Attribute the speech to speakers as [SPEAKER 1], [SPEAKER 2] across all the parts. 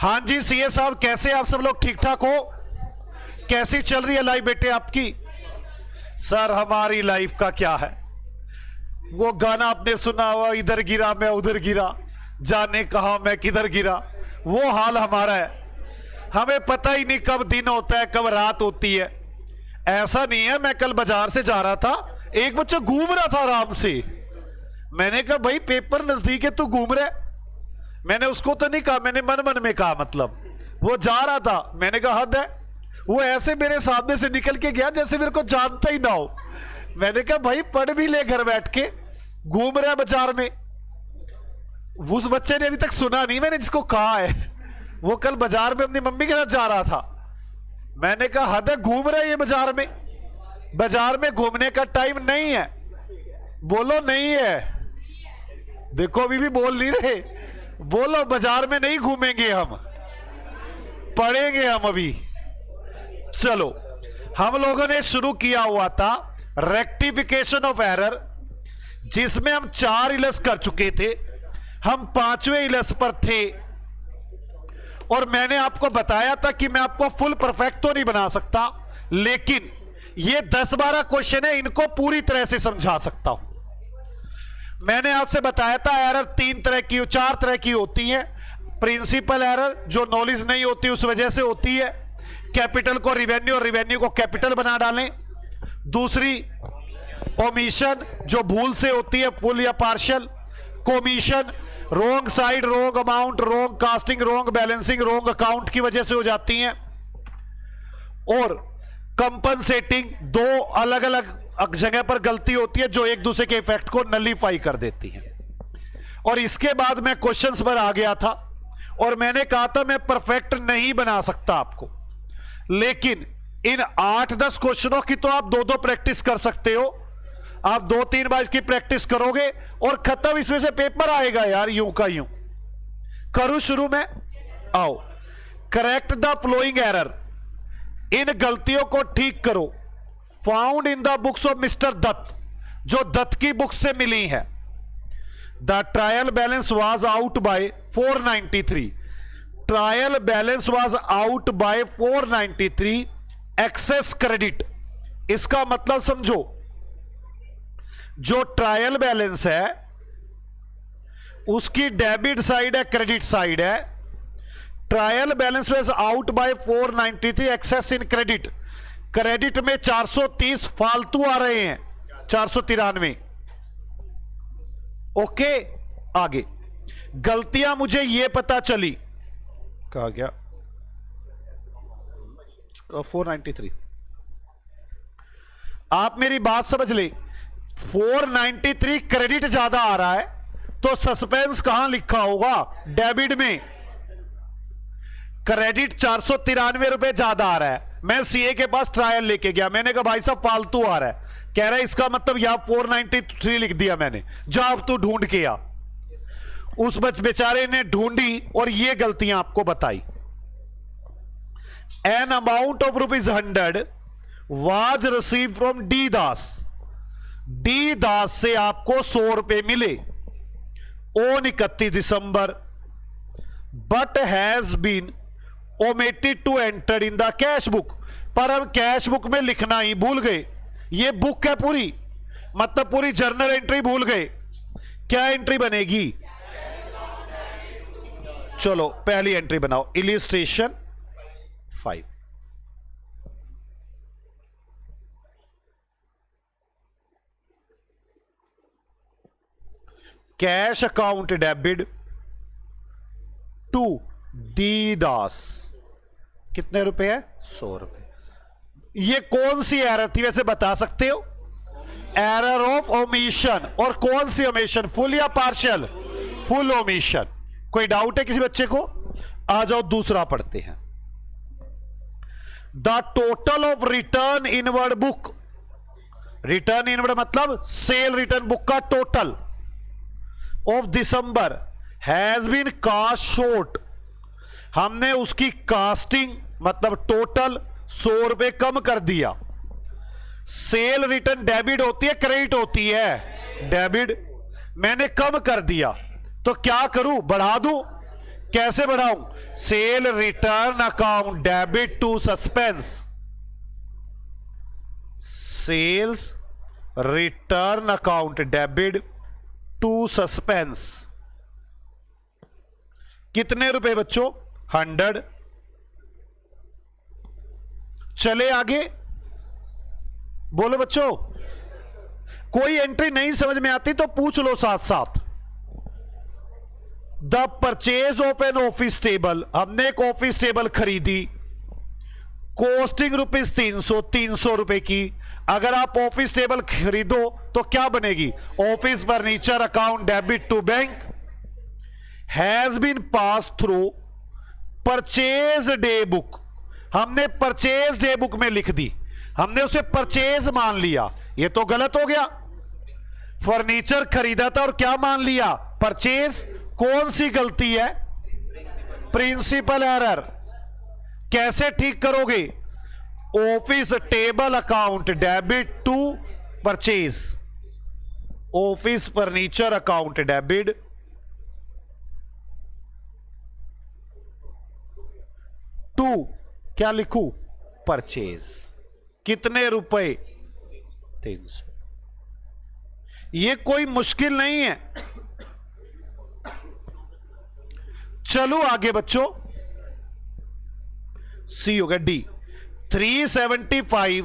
[SPEAKER 1] हाँ जी सीए साहब, कैसे आप सब लोग ठीक ठाक हो? कैसी चल रही है लाइफ बेटे आपकी? सर हमारी लाइफ का क्या है, वो गाना आपने सुना हुआ, इधर गिरा मैं उधर गिरा, जाने कहा मैं किधर गिरा, वो हाल हमारा है। हमें पता ही नहीं कब दिन होता है कब रात होती है। ऐसा नहीं है, मैं कल बाजार से जा रहा था, एक बच्चा घूम रहा था आराम से। मैंने कहा भाई पेपर नजदीक है तू घूम रहा है? मैंने उसको तो नहीं कहा, मैंने मन मन में कहा, मतलब वो जा रहा था, मैंने कहा हद है। वो ऐसे मेरे सामने से निकल के गया जैसे मेरे को जानता ही ना हो। मैंने कहा भाई पढ़ भी ले घर बैठ के, घूम रहा है बाजार में। उस बच्चे ने अभी तक सुना नहीं मैंने जिसको कहा है। वो कल बाजार में अपनी मम्मी के साथ जा रहा था। मैंने कहा हद है, घूम रहा है ये बाजार में? बाजार में घूमने का टाइम नहीं है। बोलो नहीं है। देखो अभी भी बोल नहीं रहे। बोलो बाजार में नहीं घूमेंगे हम, पढ़ेंगे हम अभी। चलो, हम लोगों ने शुरू किया हुआ था रेक्टिफिकेशन ऑफ एरर, जिसमें हम 4 इलस कर चुके थे। हम 5वें इलस पर थे और मैंने आपको बताया था कि मैं आपको फुल परफेक्ट तो नहीं बना सकता, लेकिन ये 10-12 क्वेश्चन है, इनको पूरी तरह से समझा सकता हूं। मैंने आपसे बताया था एरर 4 तरह की होती है। प्रिंसिपल एरर जो नॉलेज नहीं होती उस वजह से होती है, कैपिटल को रिवेन्यू और रिवेन्यू को कैपिटल बना डालें। दूसरी ओमिशन जो भूल से होती है, फुल या पार्शियल। कोमिशन रोंग साइड, रोंग अमाउंट, रोंग कास्टिंग, रोंग बैलेंसिंग, रोंग अकाउंट की वजह से हो जाती हैं। और कंपनसेटिंग 2 अलग अलग जगह पर गलती होती है जो एक दूसरे के इफेक्ट को नलीफाई कर देती है। और इसके बाद मैं क्वेश्चंस पर आ गया था और मैंने कहा था मैं परफेक्ट नहीं बना सकता आपको, लेकिन इन 8-10 क्वेश्चनों की तो आप 2-2 प्रैक्टिस कर सकते हो। आप 2-3 बार की प्रैक्टिस करोगे और खत्म, इसमें से पेपर आएगा यार यूं का यूं। करूं शुरू में? आओ। करेक्ट द फ्लोइंग एरर, इन गलतियों को ठीक करो। Found in the books of mister Dutt, जो दत्त की बुक से मिली है। The trial balance was out by 493। Trial balance was out by 493 excess credit. इसका मतलब समझो, जो ट्रायल बैलेंस है उसकी डेबिट साइड है, क्रेडिट साइड है। Trial balance was out by 493 excess in credit. Credit में 430 फालतू आ रहे हैं, 493। ओके, आगे गलतियां मुझे यह पता चली, कहा गया 493। आप मेरी बात समझ ले, 493 क्रेडिट ज्यादा आ रहा है तो सस्पेंस कहां लिखा होगा? डेबिट में। क्रेडिट 493 रुपए ज्यादा आ रहा है। मैं सीए के पास ट्रायल लेके गया, मैंने कहा भाई साहब फालतू आ रहा है। कह रहा है इसका मतलब यहां 493 लिख दिया मैंने, जा अब तू ढूंढ के आ। उस बेचारे ने ढूंढी और ये गलतियां आपको बताई। An amount of ₹100 was received from D Das. D Das से आपको 100 रुपए मिले on 31 December, but has been omitted to enter in the cash book. पर हम कैश बुक में लिखना ही भूल गए। ये बुक है पूरी, मतलब पूरी जर्नल एंट्री भूल गए। क्या एंट्री बनेगी? चलो पहली एंट्री बनाओ, illustration 5। Cash account debit to D Das, कितने रुपए है? 100 रुपए। ये कौन सी एरर थी वैसे बता सकते हो? Error of omission. और कौन सी ओमिशन, फुल या पार्शियल? Full omission. कोई डाउट है किसी बच्चे को? आ जाओ दूसरा पढ़ते हैं। The total of return inward book. Return inward मतलब सेल रिटर्न बुक का total of December has been cast short. हमने उसकी कास्टिंग मतलब टोटल 100 रुपए कम कर दिया। सेल रिटर्न डेबिट होती है, क्रेडिट होती है? डेबिट। मैंने कम कर दिया तो क्या करूं? बढ़ा दूं? कैसे बढ़ाऊं? Sale return account debit to suspense, sales return account debit to suspense. कितने रुपए बच्चों? 100। चले आगे, बोलो बच्चों। कोई एंट्री नहीं समझ में आती तो पूछ लो साथ साथ। The purchase of an office table, हमने एक ऑफिस टेबल खरीदी, कॉस्टिंग ₹300, 300 रुपए की। अगर आप ऑफिस टेबल खरीदो तो क्या बनेगी? Office furniture account debit to bank has been pass through purchase day book. हमने परचेज डे बुक में लिख दी, हमने उसे परचेज मान लिया, ये तो गलत हो गया। फर्नीचर खरीदा था और क्या मान लिया? परचेज। कौन सी गलती है? Principal error. कैसे ठीक करोगे? Office table account debit to purchase, office furniture account debit to, क्या लिखूं? परचेज। कितने रुपए? 300। ये कोई मुश्किल नहीं है। चलो आगे बच्चों, सी होगा D. 375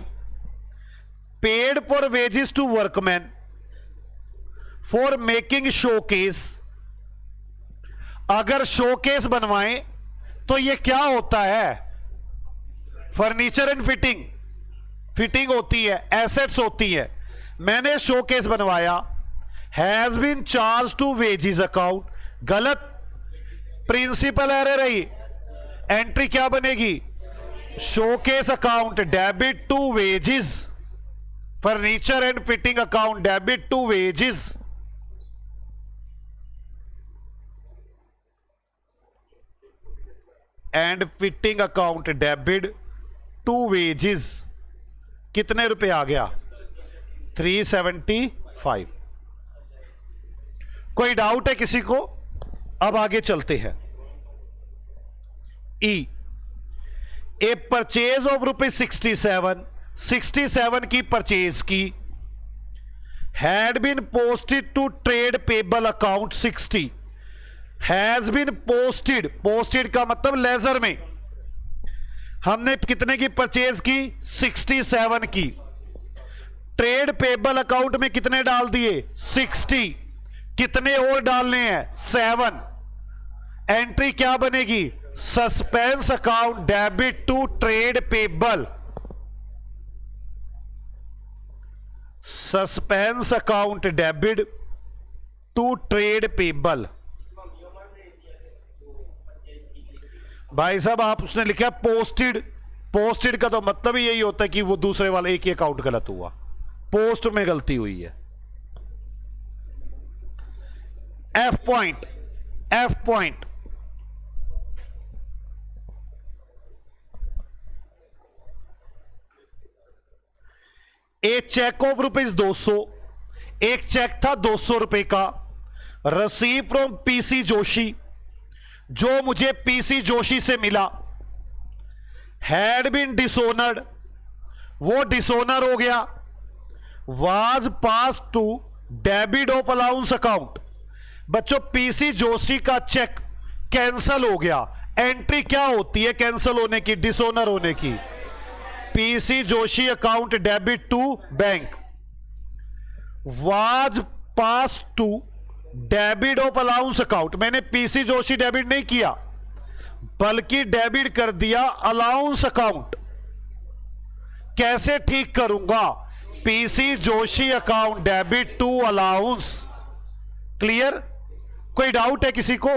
[SPEAKER 1] paid for wages to workman for making showcase. अगर शोकेस बनवाएं तो ये क्या होता है? फर्नीचर एंड फिटिंग, फिटिंग होती है, एसेट्स होती है। मैंने शोकेस बनवाया, has been charge to wages account, गलत। प्रिंसिपल एरर रही, एंट्री क्या बनेगी? Showcase account debit to wages, furniture and fitting account debit to wages. And fitting account debit to wages. कितने रुपए आ गया? 375। कोई डाउट है किसी को? अब आगे चलते हैं। ई, ए परचेज ऑफ ₹67, 67 की परचेज की, had been posted to trade payable account 60, has been posted, posted का मतलब लेजर में। हमने कितने की परचेज की? 67 की। ट्रेड पेबल अकाउंट में कितने डाल दिए? 60। कितने और डालने हैं? 7। एंट्री क्या बनेगी? Suspense account debit to trade payable, suspense account debit to trade payable. भाई साहब आप उसने लिखा पोस्टेड, पोस्टेड का तो मतलब ही यही होता है कि वो दूसरे वाले एक ही अकाउंट गलत हुआ, पोस्ट में गलती हुई है। एफ पॉइंट, एफ पॉइंट, एक चेक ऑफ ₹200, एक चेक था 200 रुपए का, रिसीव फ्रॉम पीसी जोशी, जो मुझे पीसी जोशी से मिला, हैड बीन डिसोनर्ड, वो डिसोनर हो गया, was pass to debit of allowance account. बच्चों पीसी जोशी का चेक कैंसल हो गया, एंट्री क्या होती है कैंसल होने की? डिसोनर होने की। PC Joshi account debit to bank, was pass to debit of allowance account. मैंने पीसी जोशी डेबिट नहीं किया बल्कि डेबिट कर दिया अलाउंस अकाउंट। कैसे ठीक करूंगा? PC Joshi account debit to allowance. Clear? कोई डाउट है किसी को?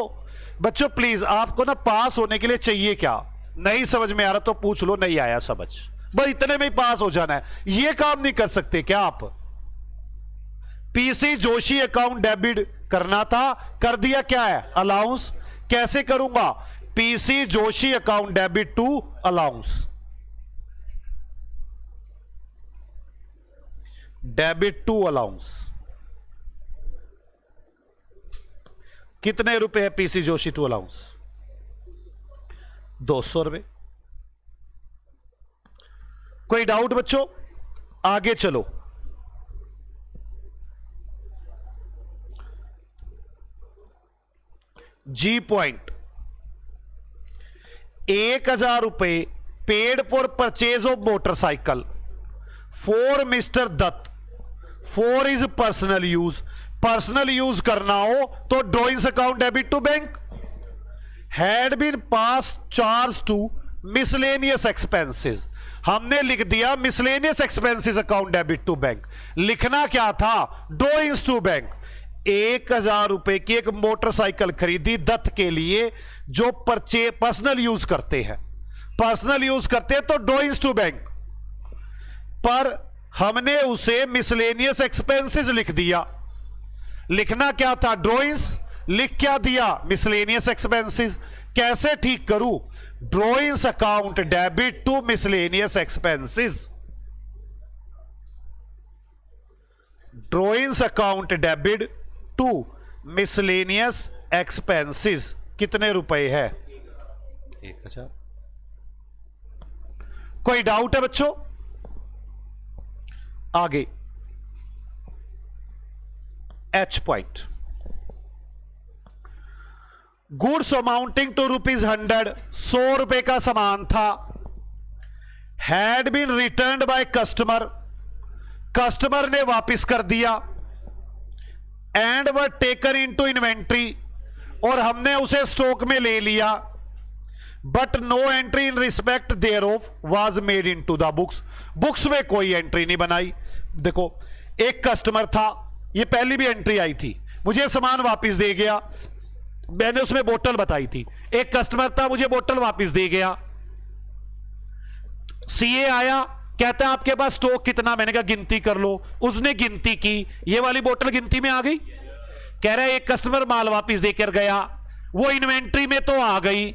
[SPEAKER 1] बच्चों प्लीज आपको ना पास होने के लिए चाहिए क्या? नहीं समझ में आ रहा तो पूछ लो, नहीं आया समझ, बस इतने में ही पास हो जाना है। ये काम नहीं कर सकते क्या आप? पीसी जोशी अकाउंट डेबिट करना था, कर दिया, क्या है? अलाउंस। कैसे करूंगा? PC Joshi account debit to allowance, debit to allowance. कितने रुपए है पीसी जोशी टू अलाउंस? 200 कोई डाउट बच्चों? आगे चलो। जी पॉइंट, 1000 रुपए paid for purchase of motorcycle for mister Dutt for is personal use. Personal use करना हो तो drawings account debit to bank. Had been pass charge to miscellaneous expenses, हमने लिख दिया miscellaneous expenses account debit to bank. लिखना क्या था? Drawings to bank. 1000 रुपए की एक मोटरसाइकिल खरीदी दत्त के लिए जो पर्सनल यूज करते हैं, पर्सनल यूज करते हैं तो ड्रॉइंग्स टू बैंक, पर हमने उसे मिसलेनियस एक्सपेंसेस लिख दिया। लिखना क्या था? ड्रॉइंग्स, लिख क्या दिया? Miscellaneous expenses. कैसे ठीक करूं? Drawings account debit to miscellaneous expenses, drawings account debit to miscellaneous expenses. कितने रुपए है? 1000। कोई डाउट है बच्चों? आगे H point, goods amounting to ₹100, 100 रुपए का सामान था। Had been returned by customer, customer ने वापस कर दिया। And were taken into inventory, और हमने उसे स्टॉक में ले लिया। But no entry in respect thereof was made into the books, books में कोई एंट्री नहीं बनाई। देखो, एक कस्टमर था, ये पहली भी एंट्री आई थी, मुझे सामान वापस दे गया, मैंने उसमें बोतल बताई थी। एक कस्टमर था, मुझे बोतल वापस दे गया। सीए आया, कहता है आपके पास स्टॉक कितना? मैंने कहा गिनती कर लो। उसने गिनती की, ये वाली बोतल गिनती में आ गई। कह रहा है एक कस्टमर माल वापस देकर गया, वो इन्वेंट्री में तो आ गई,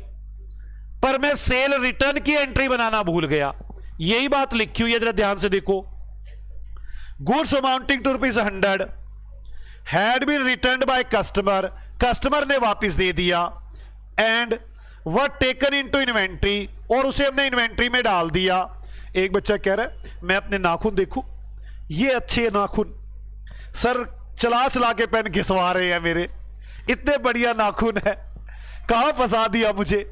[SPEAKER 1] पर मैं सेल रिटर्न की एंट्री बनाना भूल गया। यही बात लिखी हुई है, जरा ध्यान से देखो। Goods amounting to ₹100 had been returned by customer, customer ने वापस दे दिया। And were taken into inventory, और उसे हमने इन्वेंट्री में डाल दिया। एक बच्चा कह रहा है मैं अपने नाखून देखूं, ये अच्छे नाखून सर, चला चला के पेन घिसवा रहे हैं मेरे, इतने बढ़िया नाखून है, कहां फंसा दिया मुझे।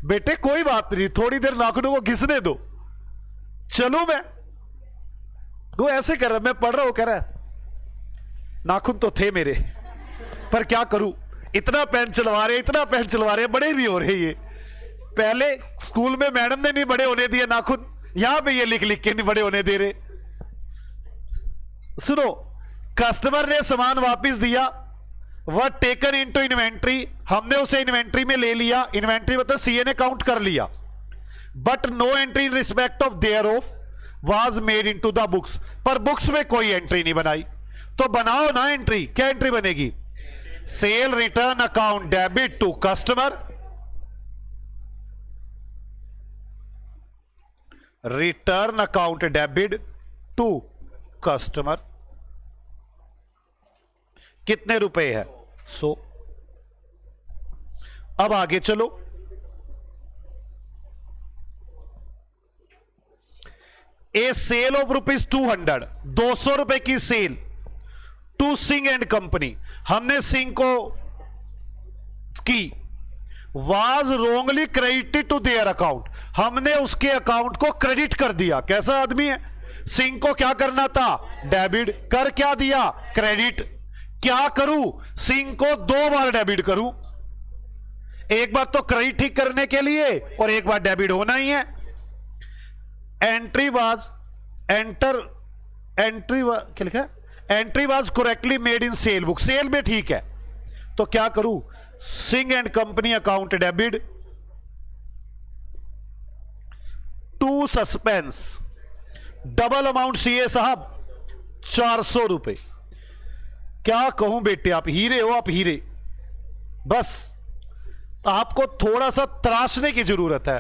[SPEAKER 1] बेटे कोई बात नहीं, थोड़ी देर नाखूनों को घिसने दो, चलो मैं। वो ऐसे कर रहा, मैं पढ़ रहा हूं, कह रहा है नाखून तो थे मेरे, पर क्या करूं, इतना पेन चलवा रहे, इतना पेन चलवा रहे, बड़े नहीं हो रहे। ये पहले स्कूल में मैडम ने नहीं बड़े होने दिए नाखून, यहां पे ये लिख लिख के नहीं बड़े होने दे रहे। सुनो, कस्टमर ने सामान वापस दिया, वह टेकन इनटू इन्वेंट्री, हमने उसे इन्वेंट्री में ले लिया। इन्वेंट्री मतलब सीए ने काउंट कर लिया। But no entry in respect of thereof was made into the books, पर बुक्स में कोई एंट्री नहीं बनाई। तो बनाओ ना एंट्री, क्या एंट्री बनेगी? Sale return account debit to customer, return account debit to customer. कितने रुपए है? 100। अब आगे चलो। ए सेल ऑफ ₹200, 200 रुपए की sale to Singh and company, हमने सिंह को की। Was wrongly credited to their account, हमने उसके अकाउंट को क्रेडिट कर दिया। कैसा आदमी है? सिंह को क्या करना था? डेबिट कर, क्या दिया? क्रेडिट। क्या करूं? सिंह को 2 बार डेबिट करूं, एक बार तो क्रेडिट ठीक करने के लिए और एक बार डेबिट होना ही है। एंट्री वाज क्या लिखा है? Entry was correctly made in sale book, sale में ठीक है, तो क्या करूं? Singh and company account debit to suspense, double amount CA साहब 400 रुपए। क्या कहूं बेटे, आप हीरे हो, आप हीरे। बस आपको थोड़ा सा तराशने की जरूरत है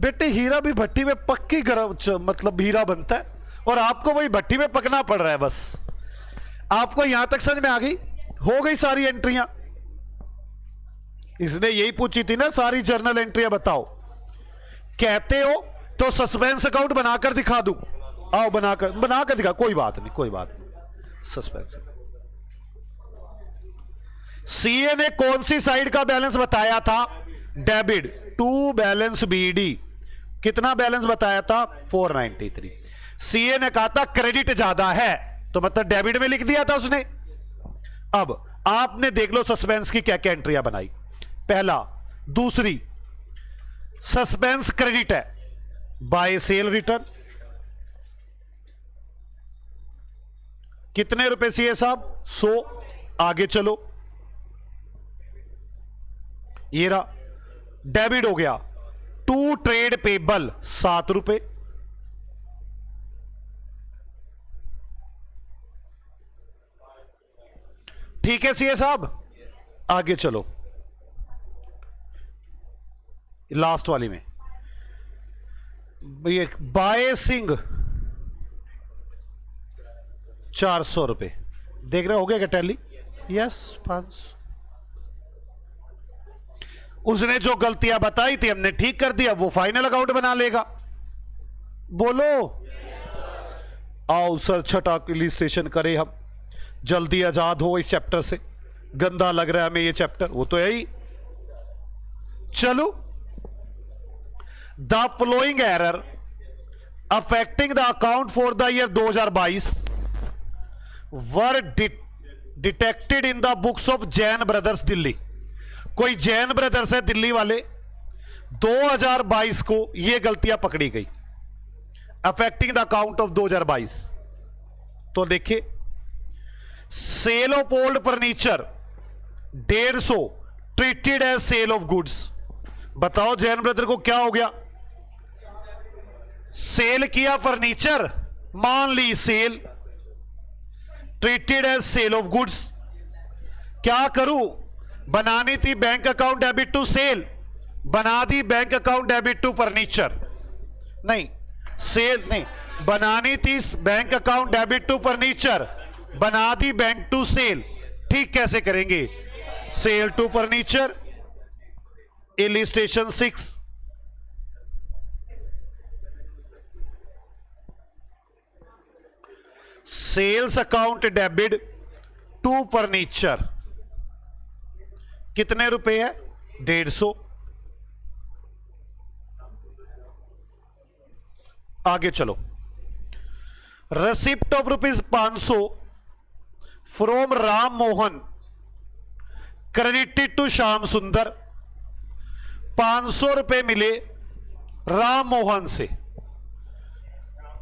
[SPEAKER 1] बेटे। हीरा भी भट्टी में पक्की गरम मतलब हीरा बनता है, और आपको वही भट्टी में पकना पड़ रहा है। बस आपको यहां तक समझ में आ गई? हो गई सारी एंट्रियां। इसने यही पूछी थी ना, सारी जर्नल एंट्रियां बताओ। कहते हो तो सस्पेंस अकाउंट बनाकर दिखा दूं? आओ बनाकर दिखा, कोई बात नहीं। सस्पेंस। सीए ने कौन सी साइड का बैलेंस बताया था? Debit to balance BD. कितना बैलेंस बताया था? 493। सीए ने कहा था क्रेडिट ज्यादा है, तो मतलब डेबिट में लिख दिया था उसने। अब आपने देख लो सस्पेंस की क्या क्या एंट्रियां बनाई। पहला, दूसरी सस्पेंस क्रेडिट है, बाय सेल रिटर्न। कितने रुपए सीए साहब? 100। आगे चलो, ये रहा डेबिट हो गया। टू ट्रेड पेबल 7 रुपए। ठीक है सीए साहब, आगे चलो लास्ट वाली में, ये बाय सिंह 400 रुपए। देख रहे हो गया क्या टैली? यस 500। उसने जो गलतियां बताई थी हमने ठीक कर दिया, वो फाइनल अकाउंट बना लेगा। बोलो आओ सर, छठा इलिस्ट्रेशन करें हम, जल्दी आजाद हो इस चैप्टर से, गंदा लग रहा है हमें ये चैप्टर। वो तो यही। चलो, the flowing error affecting the account for the year 2022 were detected in the books of Jain brothers Delhi. कोई जैन ब्रदर्स है दिल्ली वाले, 2022 को ये गलतियां पकड़ी गई, अफेक्टिंग द अकाउंट ऑफ 2022। तो देखिए, sale of old furniture 150 treated as sale of goods. बताओ जैन ब्रदर को क्या हो गया? सेल किया फर्नीचर, मान ली sale, treated as sale of goods. क्या करूं? बनानी थी bank account debit to sale, बना दी bank account debit to furniture. नहीं, सेल नहीं, बनानी थी bank account debit to furniture, बना दी बैंक टू सेल। ठीक कैसे करेंगे? Sale to furniture, illustration 6। Sales account debit to furniture कितने रुपए है? 150। आगे चलो, receipt of ₹500 from Ram Mohan credited to Shyam सुंदर। 500 रुपए मिले राम मोहन से,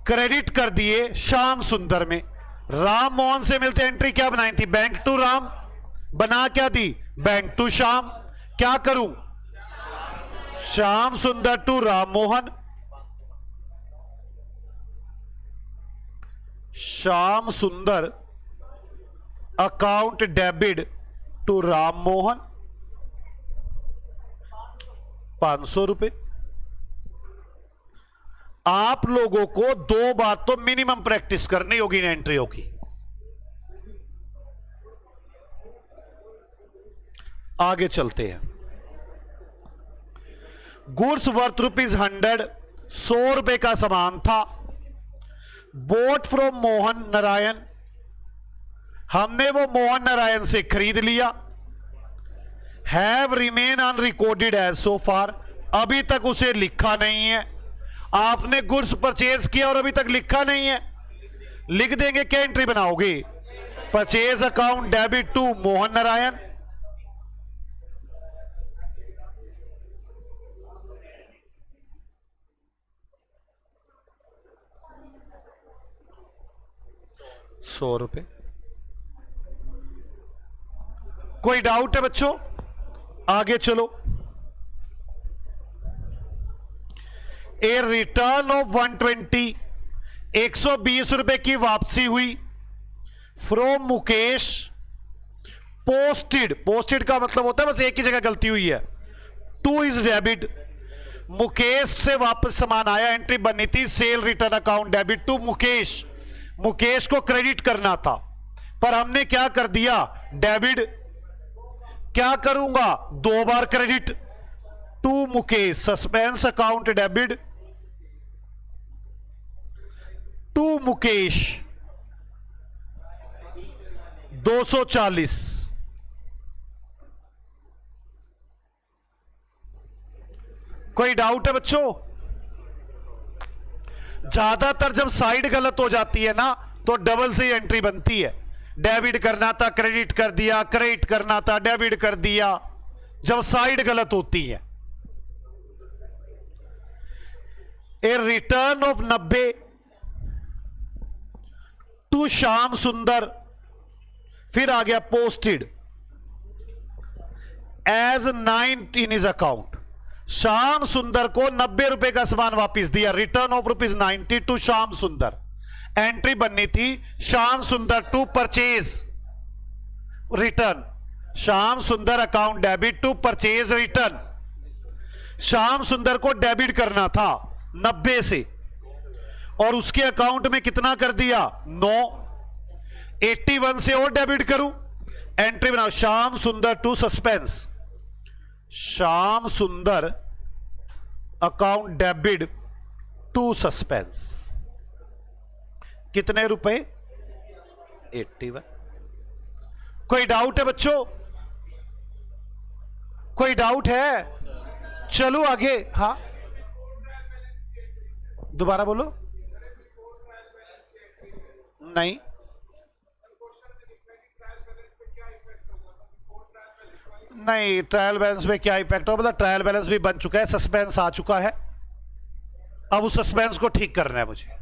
[SPEAKER 1] क्रेडिट कर दिए श्याम सुंदर में। राम मोहन से मिलते एंट्री क्या बनाई थी? बैंक टू राम, बना क्या दी? Bank to Shyam. क्या करूं? श्याम सुंदर to Ram Mohan, Shyam Sundar account debit to Ram Mohan 500 रुपए। आप लोगों को 2 बात तो मिनिमम प्रैक्टिस करनी होगी इन एंट्रियों की। आगे चलते हैं। गुड्स वर्थ ₹100, 100 रुपए का सामान था। बोट फ्रॉम मोहन नारायण, हमने वो मोहन नारायण से खरीद लिया। हैव रिमेन अनरिकॉर्डेड एज सो फार, अभी तक उसे लिखा नहीं है। आपने गुड्स परचेज किया और अभी तक लिखा नहीं है, लिख देंगे। क्या एंट्री बनाओगे? Purchase account debit to Mohan Narayan. ₹100। कोई डाउट है बच्चों? आगे चलो। ए रिटर्न ऑफ 120, 120 रुपए की वापसी हुई फ्रॉम मुकेश। पोस्टेड, पोस्टेड का मतलब होता है बस एक ही जगह गलती हुई है। टू इज डेबिट, मुकेश से वापस सामान आया, एंट्री बननी थी sale return account debit to Mukesh. Mukesh को क्रेडिट करना था, पर हमने क्या कर दिया? डेबिट। क्या करूंगा? 2 बार credit, to Mukesh, suspense account debit to Mukesh 240। कोई डाउट है बच्चों? ज्यादातर जब साइड गलत हो जाती है ना तो डबल से ही एंट्री बनती है। डेबिट करना था क्रेडिट कर दिया, क्रेडिट करना था डेबिट कर दिया, जब साइड गलत होती है। A return of 90 to Shyam Sundar, फिर आ गया posted as 9 in his account. Shyam Sundar को 90 रुपए का सामान वापस दिया, रिटर्न ऑफ ₹90 टू श्याम सुंदर। एंट्री बननी थी श्याम सुंदर to purchase return, Shyam Sundar account debit to purchase return. Shyam Sundar को डेबिट करना था 90 से और उसके अकाउंट में कितना कर दिया 9। 81 से और डेबिट करूं, एंट्री बनाओ श्याम सुंदर to suspense, Shyam Sundar account debit to suspense. कितने रुपए 81। कोई डाउट है बच्चों? कोई डाउट है? चलो आगे। हाँ दोबारा बोलो। नहीं, नहीं ट्रायल बैलेंस पे क्या इफेक्ट हो? मतलब ट्रायल बैलेंस भी बन चुका है, सस्पेंस आ चुका है, अब उस सस्पेंस को ठीक करना है मुझे।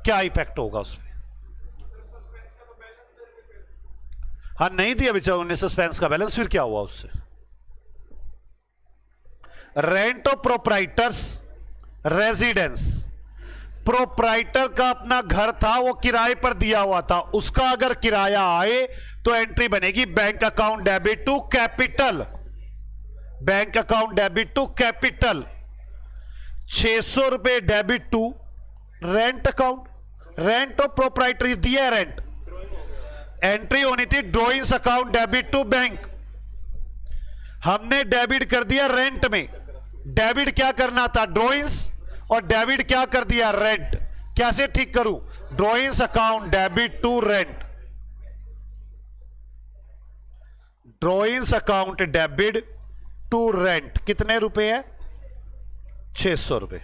[SPEAKER 1] क्या इफेक्ट होगा उसमें? हाँ नहीं दिया बेचारों ने सस्पेंस का बैलेंस, फिर क्या हुआ उससे? Rent of proprietors residence, proprietor का अपना घर था वो किराए पर दिया हुआ था, उसका अगर किराया आए तो एंट्री बनेगी bank account debit to capital, bank account debit to capital. 600 रुपए debit to rent account, rent of proprietary दिया रेंट, एंट्री होनी थी drawings account debit to bank. हमने डेबिट कर दिया रेंट में, डेबिट क्या करना था ड्रॉइंग्स और डेबिट क्या कर दिया रेंट। कैसे ठीक करूं? Drawings account debit to rent, drawings account debit to rent. कितने रुपए है? 600 रुपए।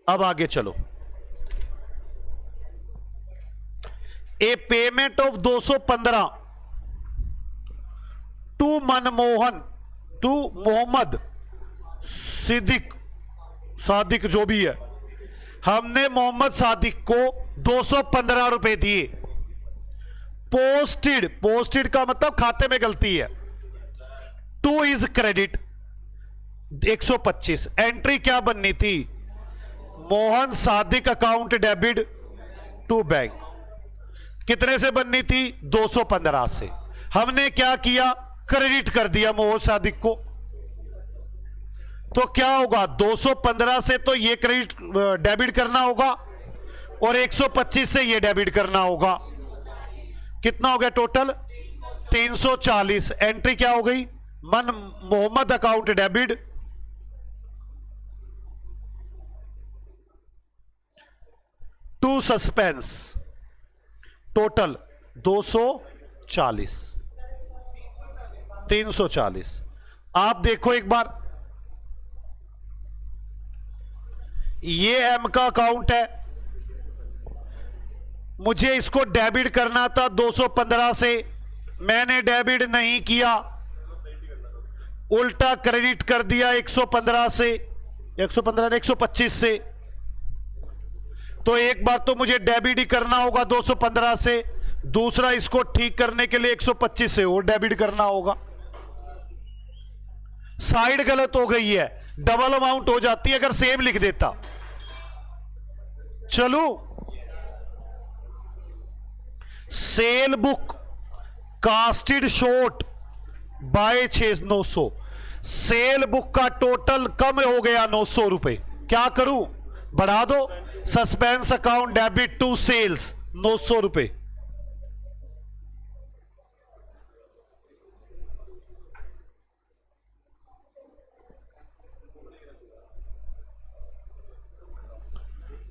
[SPEAKER 1] अब आगे चलो। A payment of 215 to Manmohan to Mohammed Sadiq जो भी है, हमने मोहम्मद सादिक को 215 रुपए दिए। पोस्टेड, पोस्टेड का मतलब खाते में गलती है, टू इज क्रेडिट 125। एंट्री क्या बननी थी? Mohan Sadiq account debit to bank. कितने से बननी थी? 215 से। हमने क्या किया? क्रेडिट कर दिया मोहन सादिक को, तो क्या होगा 215 से तो ये क्रेडिट डेबिट करना होगा और 125 से ये डेबिट करना होगा। कितना हो गया टोटल? 340। एंट्री क्या हो गई? Mohammed account debit to suspense, total 240 340। आप देखो एक बार, ये एम का अकाउंट है, मुझे इसको डेबिट करना था 215 से, मैंने डेबिट नहीं किया, उल्टा क्रेडिट कर दिया 115 से, 125 से। तो एक बार तो मुझे डेबिट ही करना होगा 215 से, दूसरा इसको ठीक करने के लिए 125 से और डेबिट करना होगा। साइड गलत हो गई है, डबल अमाउंट हो जाती है अगर सेम लिख देता। चलो, sale book casted short by 900। Sale book का टोटल कम हो गया 900 रुपए। क्या करूं? बढ़ा दो। Suspense account debit to sales 900 रुपए।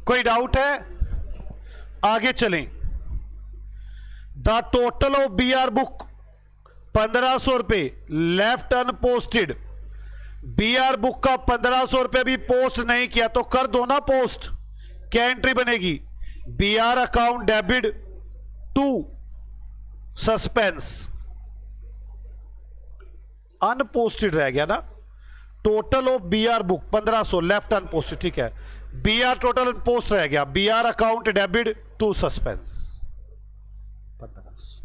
[SPEAKER 1] कोई डाउट है? आगे चलें। The total of BR book 1500 रुपए लेफ्ट अनपोस्टेड। BR बुक का 1500 रुपए भी पोस्ट नहीं किया तो कर दो ना पोस्ट। क्या एंट्री बनेगी? BR account debit to suspense. Unposted रह गया ना। Total of BR book 1500 left unposted, ठीक है। BR टोटल अनपोस्ट रह गया। BR account debit to suspense 1500।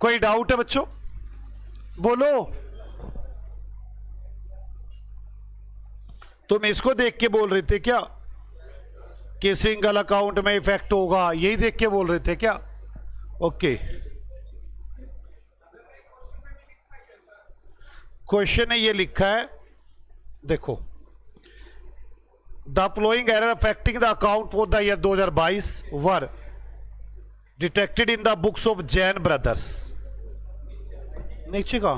[SPEAKER 1] कोई डाउट है बच्चों? बोलो। तुम इसको देख के बोल रहे थे क्या कि सिंगल अकाउंट में इफेक्ट होगा? यही देख के बोल रहे थे क्या? ओके। क्वेश्चन ने ये लिखा है, देखो, the flowing error affecting the account for the year 2022 were detected in the books of Jain brothers. नीचे का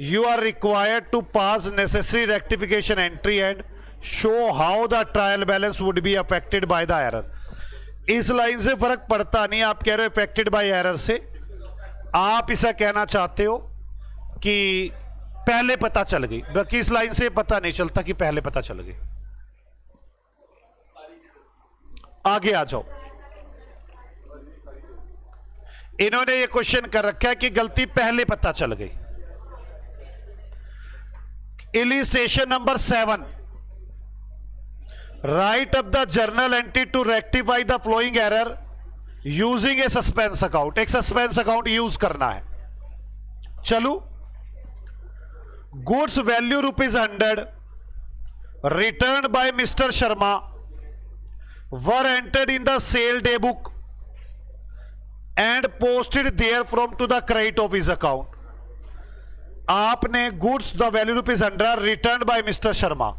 [SPEAKER 1] you are required to pass necessary rectification entry and show how the trial balance would be affected by the error. इस line से फर्क पड़ता नहीं, आप कह रहे हो अफेक्टेड बाय एरर से, आप इसे कहना चाहते हो कि पहले पता चल गई, बाकी इस लाइन से पता नहीं चलता कि पहले पता चल गई। आगे आ जाओ। इन्होंने ये क्वेश्चन कर रखा है कि गलती पहले पता चल गई। Illustration number 7, write up the journal entry to rectify the flowing error using a suspense account. एक सस्पेंस अकाउंट यूज करना है। चलो, goods value ₹100 return by mister Sharma were entered in the sale day book and posted therefrom to the credit of his account. आपने goods the value ₹100 return by mister Sharma,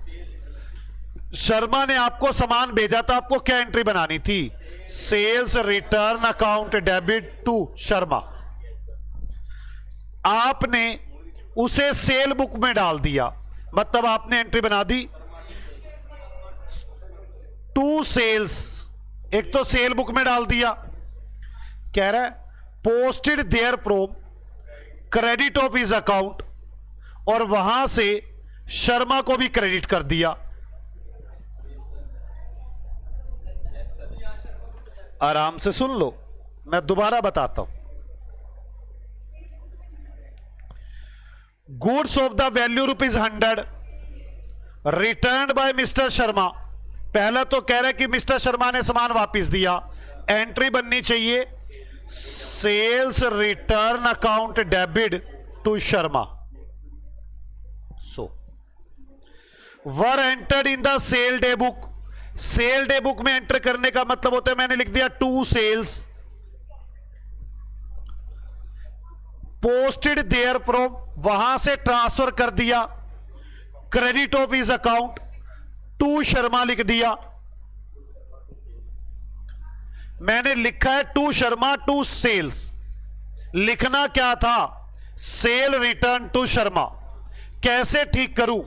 [SPEAKER 1] Sharma ने आपको सामान भेजा था, आपको क्या एंट्री बनानी थी? Sales return account debit to Sharma. आपने उसे सेल बुक में डाल दिया, मतलब आपने एंट्री बना दी टू सेल्स। एक तो सेल बुक में डाल दिया, कह रहा है posted therefrom credit of his account, और वहां से शर्मा को भी क्रेडिट कर दिया। आराम से सुन लो, मैं दोबारा बताता हूं। Goods of the value ₹100 return by mister Sharma. पहला तो कह रहा है कि मिस्टर शर्मा ने सामान वापस दिया, एंट्री बननी चाहिए sales return account debit to Sharma. So were entered in the sale day book. Sale day book में एंटर करने का मतलब होता है, मैंने लिख दिया to sales posted therefrom, वहां से ट्रांसफर कर दिया credit of his account to Sharma लिख दिया। मैंने लिखा है टू शर्मा टू सेल्स, लिखना क्या था? Sale return to Sharma. कैसे ठीक करूं?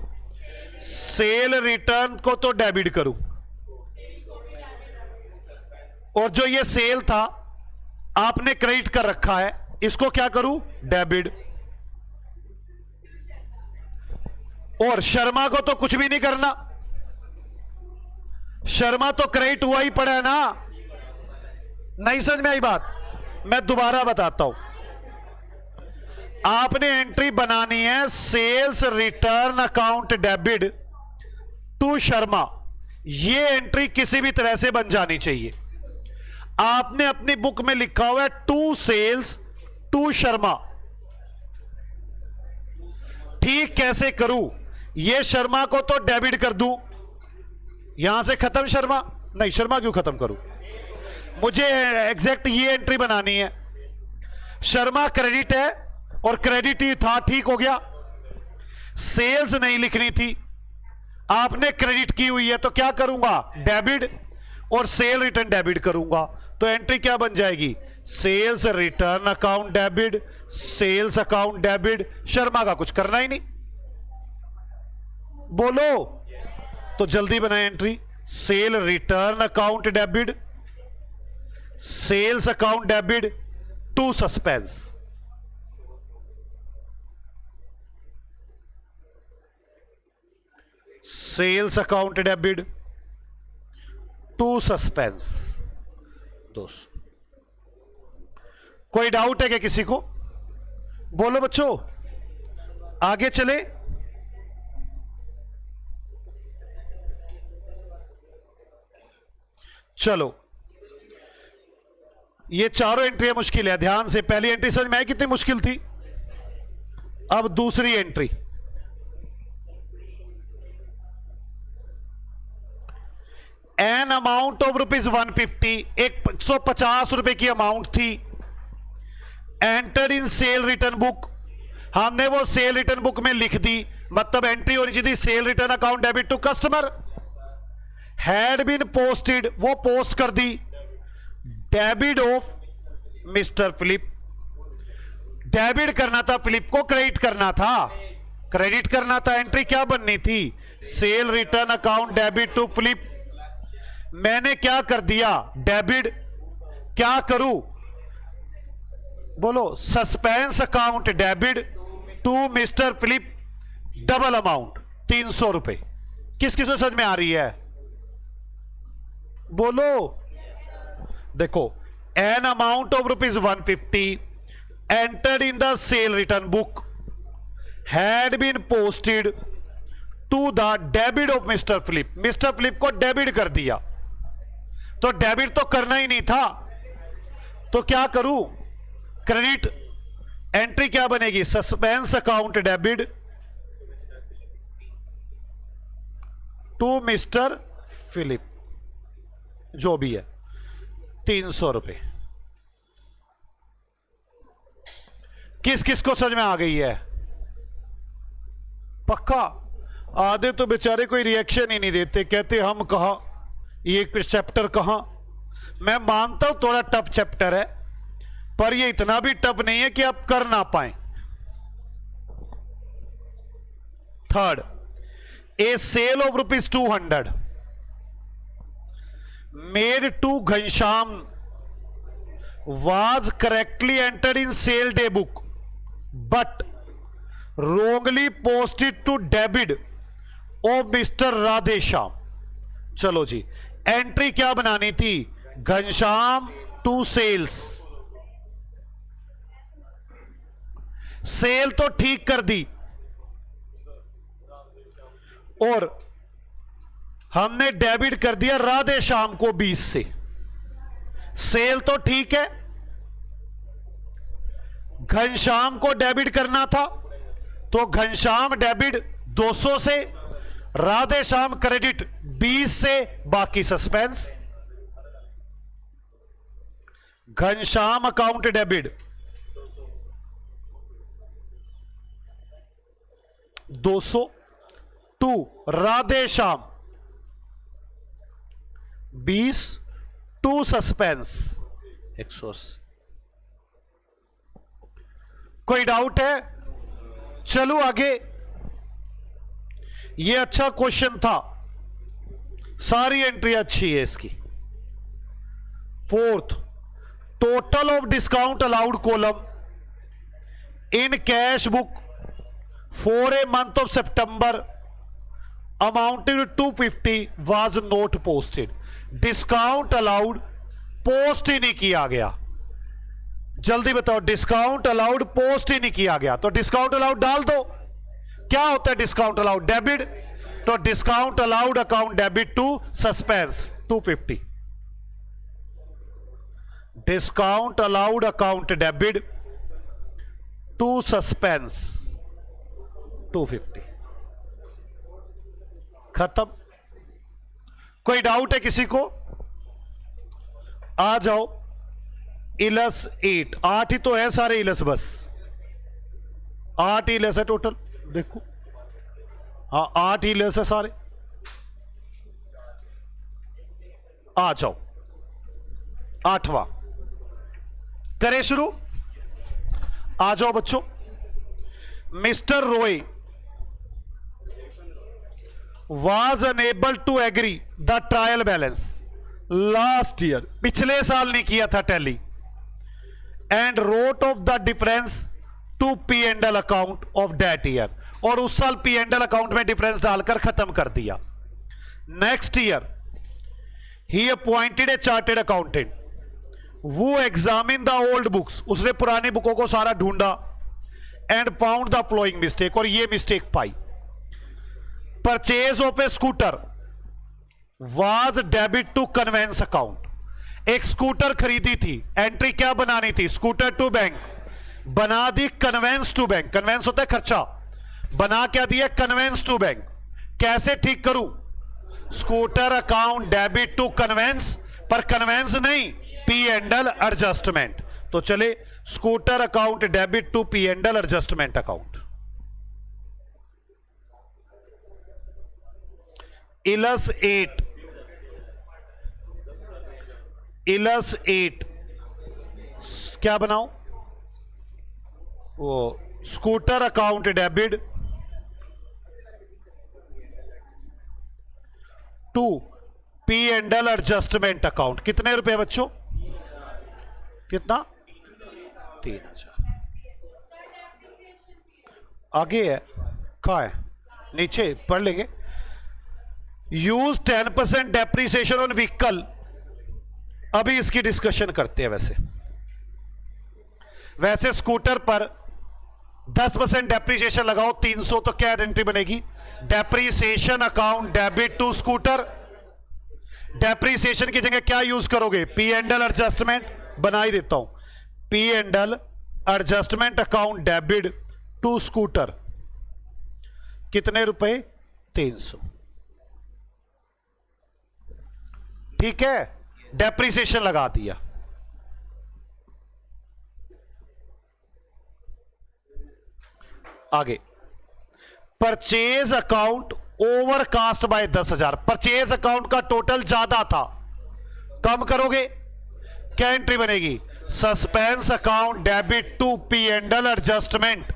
[SPEAKER 1] सेल रिटर्न को तो डेबिट करूं, और जो ये सेल था आपने क्रेडिट कर रखा है, इसको क्या करूं? डेबिट। और शर्मा को तो कुछ भी नहीं करना, शर्मा तो क्रेडिट हुआ ही पड़ा है ना। नहीं समझ में आई बात? मैं दोबारा बताता हूं। आपने एंट्री बनानी है sales return account debit to Sharma. ये एंट्री किसी भी तरह से बन जानी चाहिए। आपने अपनी बुक में लिखा हुआ है टू सेल्स टू शर्मा। ठीक कैसे करूं? ये शर्मा को तो डेबिट कर दूं, यहां से खत्म शर्मा। नहीं, शर्मा क्यों खत्म करूं? मुझे एग्जैक्ट ये एंट्री बनानी है। शर्मा क्रेडिट है और क्रेडिट ही था, ठीक हो गया। सेल्स नहीं लिखनी थी, आपने क्रेडिट की हुई है, तो क्या करूंगा? डेबिट, और सेल रिटर्न डेबिट करूंगा। तो एंट्री क्या बन जाएगी? Sales return account debit, sales account debit. Sharma का कुछ करना ही नहीं। बोलो, तो जल्दी बनाए entry. Sale return account debit, sales account debit to suspense. Sales account debit to suspense. दोस्तों, कोई डाउट है क्या किसी को? बोलो बच्चों, आगे चले। चलो, ये चारों एंट्रियां मुश्किल है, ध्यान से। पहली एंट्री समझ में आई कितनी मुश्किल थी। अब दूसरी entry, N amount of rupees 150, 150 रुपए की अमाउंट थी, enter in cell return book. हमने वो सेल रिटर्न बुक में लिख दी, मतलब एंट्री होनी चाहिए थी sale return account debit to customer. Had been posted, वो पोस्ट कर दी। Debit of mister Philip, debit करना था फिलिप को, क्रेडिट करना था, क्रेडिट करना था। एंट्री क्या बननी थी? Sale return account debit to Philip. मैंने क्या कर दिया? डेबिट। क्या करूं? बोलो, suspense account debit to mister Philip, double amount 300 रुपए। किस किस को समझ में आ रही है? बोलो। देखो, an amount of rupees 150 entered in the sale return book had been posted to the debit of mister Philip. Mister Philip को डेबिट कर दिया, तो डेबिट तो करना ही नहीं था, तो क्या करूं? क्रेडिट। एंट्री क्या बनेगी? Suspense account debit to mister Philip, जो भी है 300 रुपए। किस किस को समझ में आ गई है? पक्का? आधे तो बेचारे कोई रिएक्शन ही नहीं देते, कहते हम कहा, ये चैप्टर कहां। मैं मानता हूं थोड़ा टफ चैप्टर है, पर ये इतना भी टफ नहीं है कि आप कर ना पाए। Third, a sale of rupees 200 made to Ghanshyam was correctly entered in sale day book but wrongly posted to debit of Mr. Radheshyam. चलो जी, एंट्री क्या बनानी थी? Ghanshyam to sales. सेल तो ठीक कर दी, और हमने डेबिट कर दिया राधेश्याम को 20 से। सेल तो ठीक है, घनश्याम को डेबिट करना था, तो घनश्याम डेबिट 200 से, राधेश्याम क्रेडिट 20 से, बाकी suspense. Ghanshyam account debit 200 to Radheshyam 20 to suspense 180। कोई डाउट है? चलो आगे। ये अच्छा क्वेश्चन था, सारी एंट्री अच्छी है इसकी। Fourth, total of discount allowed column in cash book for a month of September amounting to 250 was not posted. Discount allowed post ही नहीं किया गया। जल्दी बताओ, डिस्काउंट अलाउड पोस्ट ही नहीं किया गया, तो डिस्काउंट अलाउड डाल दो। क्या होता है डिस्काउंट अलाउड? डेबिट। तो discount allowed account debit to suspense 250। Discount allowed account debit to suspense 250। खत्म। कोई डाउट है किसी को? आ जाओ। इलस 8 ही तो है सारे इलस, बस 8 इलस है टोटल। देखो, हाँ 8 इलस है सारे। आ जाओ, 8वां करें शुरू। आ जाओ बच्चों। Mister Roy was unable to agree the trial balance last year, पिछले साल नहीं किया था tally, and wrote off the difference to P&L account of that year, और उस साल P&L अकाउंट में डिफरेंस डालकर खत्म कर दिया. नेक्स्ट ईयर ही अपॉइंटेड ए चार्टेड अकाउंटेंट, वो एग्जामिन द ओल्ड बुक्स, उसने पुरानी बुकों को सारा ढूंढा, and found the following mistake, और ये मिस्टेक पाई. Purchase of a scooter was debit to conveyance account, एक स्कूटर खरीदी थी, एंट्री क्या बनानी थी, स्कूटर टू बैंक, बना दी कन्वेंस टू बैंक. कन्वेंस होता है खर्चा, बना क्या दिया, कन्वेंस टू बैंक. कैसे ठीक करूं, scooter account debit to conveyance, पर कन्वेंस नहीं, P&L एडजस्टमेंट. तो चले scooter account debit to P&L adjustment account. इलस 8 क्या बनाओ, वो scooter account debit to P&L adjustment account. कितने रुपए बच्चों, कितना, 3,000. आगे है, कहा है, नीचे पढ़ लेंगे. यूज 10% डेप्रीसिएशन ऑन व्हीकल, अभी इसकी डिस्कशन करते हैं. वैसे स्कूटर पर 10% डेप्रीसिएशन लगाओ, 300, तो क्या एंट्री बनेगी, depreciation account debit to scooter. Depreciation की जगह क्या यूज करोगे, P&L एडजस्टमेंट, बना ही देता हूं, P&L adjustment account debit to scooter. कितने रुपए, 300. ठीक है, डेप्रीसिएशन लगा दिया. आगे purchase account overcast by 10,000. Purchase account का टोटल ज्यादा था, कम करोगे, क्या एंट्री बनेगी, suspense account debit to P&L adjustment.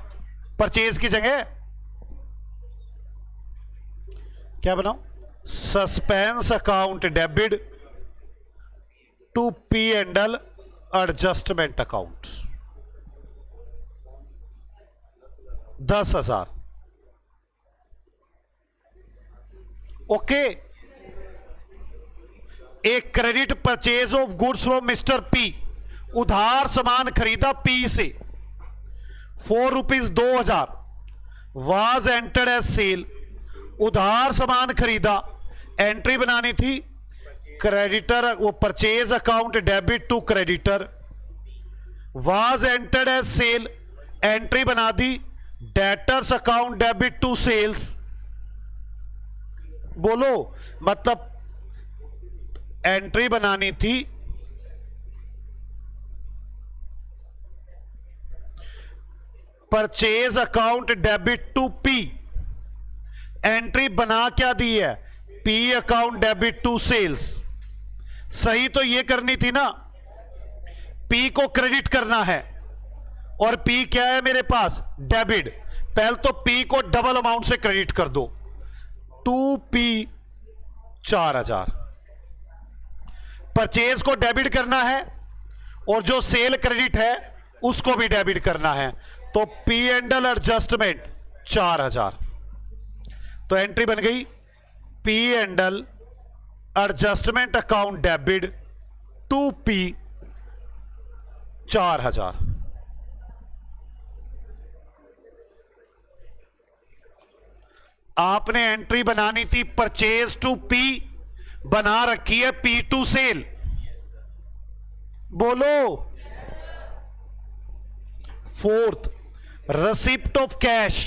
[SPEAKER 1] Purchase की जगह क्या बनाओ, suspense account debit to P&L adjustment account. 10,000. Okay. एक credit purchase of goods from mister P, उधार सामान खरीदा पी से, ₹4 वाज एंटर्ड एज सेल, उधार सामान खरीदा, एंट्री बनानी थी क्रेडिटर, वो purchase account debit to creditor. Was entered as sale, entry बना दी debtors account debit to sales. बोलो, मतलब एंट्री बनानी थी purchase account debit to P, entry बना क्या दी है, P account debit to sales. सही तो ये करनी थी ना, P को क्रेडिट करना है, और P क्या है मेरे पास, डेबिट. पहले तो P को डबल अमाउंट से क्रेडिट कर दो, 2P 4,000. परचेज को डेबिट करना है, और जो सेल क्रेडिट है उसको भी डेबिट करना है, तो P&L एडजस्टमेंट 4,000. तो एंट्री बन गई P&L adjustment account debit 2P 4,000. आपने एंट्री बनानी थी परचेज टू P, बना रखी है P टू सेल. बोलो. Fourth, receipt of cash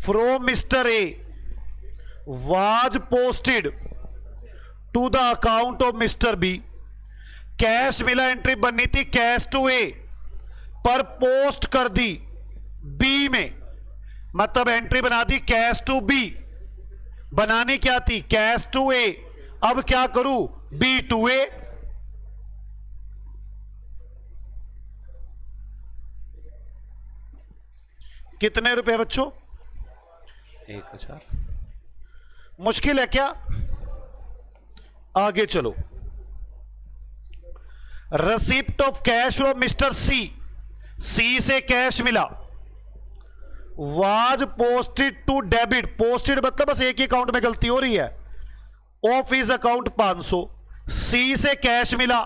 [SPEAKER 1] from Mr. A was posted to the account of Mr. B. Cash मिला, एंट्री बननी थी कैश टू A, पर पोस्ट कर दी B में, मतलब एंट्री बना दी कैश टू B. बनानी क्या थी, कैश टू A. अब क्या करूं, B टू A. कितने रुपए बच्चों, 1,000. मुश्किल है क्या? आगे चलो। Receipt of cash from mister C, C से कैश मिला, was posted to debit, posted मतलब बस एक ही अकाउंट में गलती हो रही है, ऑफ इज अकाउंट 500, सी से कैश मिला,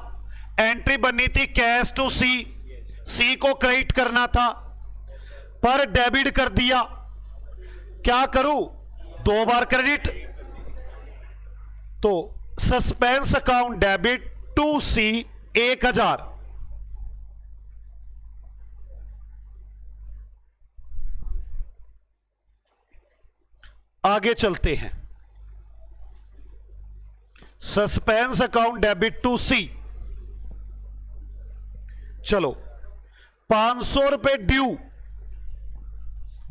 [SPEAKER 1] एंट्री बननी थी कैश टू सी, सी को क्रेडिट करना था पर डेबिट कर दिया, क्या करूं? 2 बार क्रेडिट, तो suspense account debit to C 1000, आगे चलते हैं। Suspense account debit to C, चलो 500 रुपए due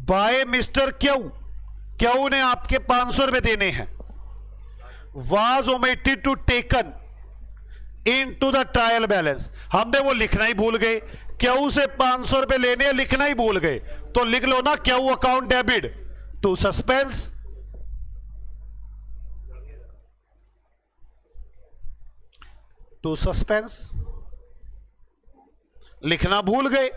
[SPEAKER 1] by mister Q, Q ने आपके 500 रुपए देने हैं, was omitted to taken in to the trial balance, हमने वो लिखना ही भूल गए, क्यू से 500 रुपए लेने लिखना ही भूल गए, तो लिख लो ना Q account debit to suspense, to suspense, लिखना भूल गए,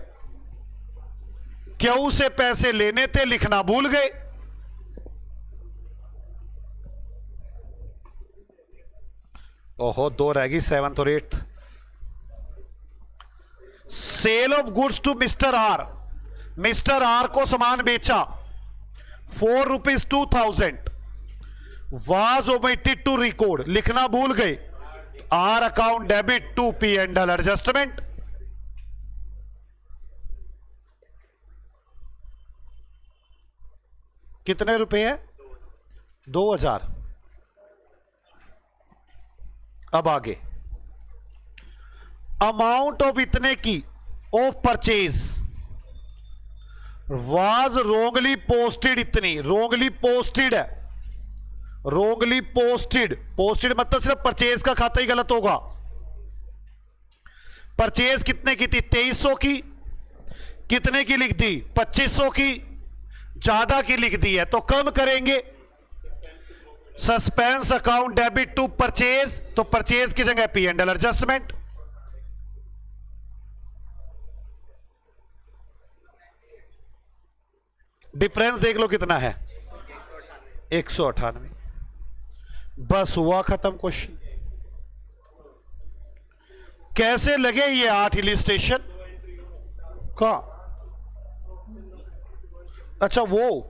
[SPEAKER 1] क्यू से पैसे लेने थे लिखना भूल गए, ओहो 2 रहेगी, 7th और 8th। Sale of goods to mister R, mister R को सामान बेचा ₹4,2000, वाज ओमिटेड टू रिकॉर्ड, लिखना भूल गए, R account debit to P&L adjustment, कितने रुपए है? 2000। अब आगे, अमाउंट ऑफ इतने की of purchase was wrongly posted, इतनी रोंगली पोस्टेड है, रोंगली पोस्टेड, पोस्टेड मतलब सिर्फ परचेज का खाता ही गलत होगा, परचेज कितने की थी? 2300 की, कितने की लिख दी? 2500 की, ज्यादा की लिख दी है तो कम करेंगे, suspense account debit to purchase, तो परचेज की जगह P&L एडजस्टमेंट, डिफरेंस देख लो कितना है, 198, बस हुआ खत्म क्वेश्चन। कैसे लगे ये 8 इलिस्ट्रेशन का? अच्छा, वो